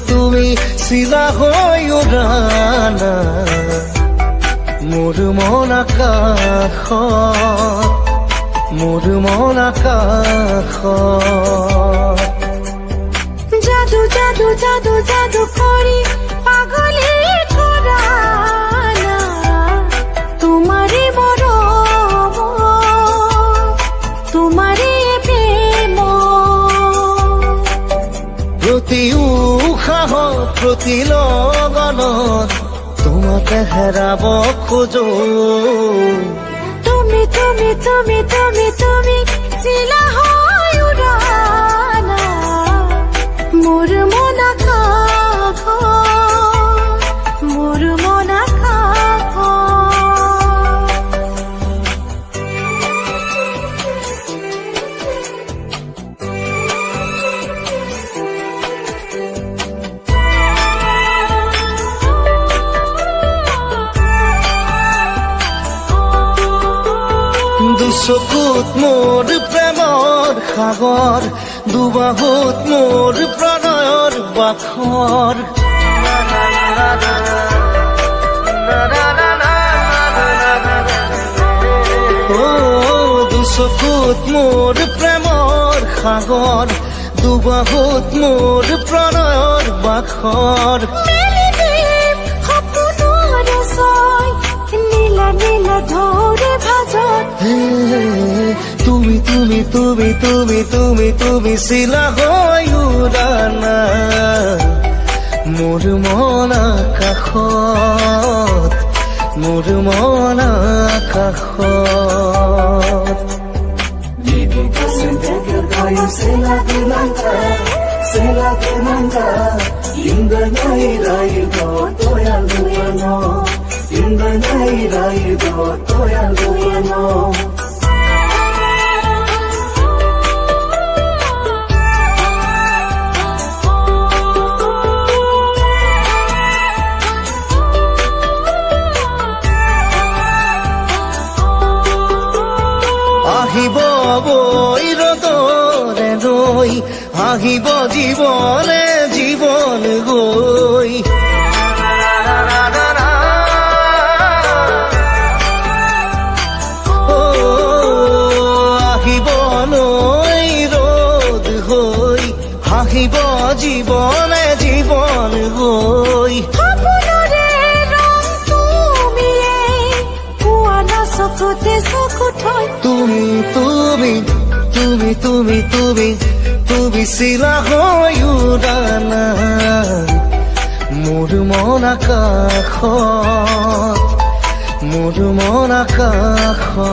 তুমি চিলা হৈ উৰানা মোৰ মন আকাশত জাদু জাদু জাদু জাদু কৰি পাগলী কৰা না তোমাৰে মৰম তোমাৰে প্ৰেম প্ৰতি উশাহত প্ৰতি লগনত তোমাকে হেৰাব খোজো তুমি তুমি তুমি তুমি তুমি চিলা হৈ উৰানা মোৰ মন আকাশত মোৰ মন আকাশত দুচকুত মোৰ প্ৰেমৰ সাগৰ দুবাহুত মোৰ প্ৰণয়ৰ বাখৰ দুচকুত মোৰ প্ৰেমৰ সাগৰ দুবাহুত মোৰ প্ৰণয়ৰ বাখৰ নীলা নীলা ধৰে ভাজত তুমি তুমি তুমি তুমি তুমি তুমি চিলা হৈ উৰানা মোৰ মন আকাশত মোৰ মন আকাশত আহিব বৈ ৰ'দৰে ৰৈ আহিব জীৱনে জীৱন গৈ আহিব নৈ ৰ'দ হৈ আহিব জীৱনে জীৱন গৈ তুমি তুমি তুমি তুমি তুমি তুমি চিলা হৈ উৰানা মোৰ মন আকাশত মোৰ মন আকাশত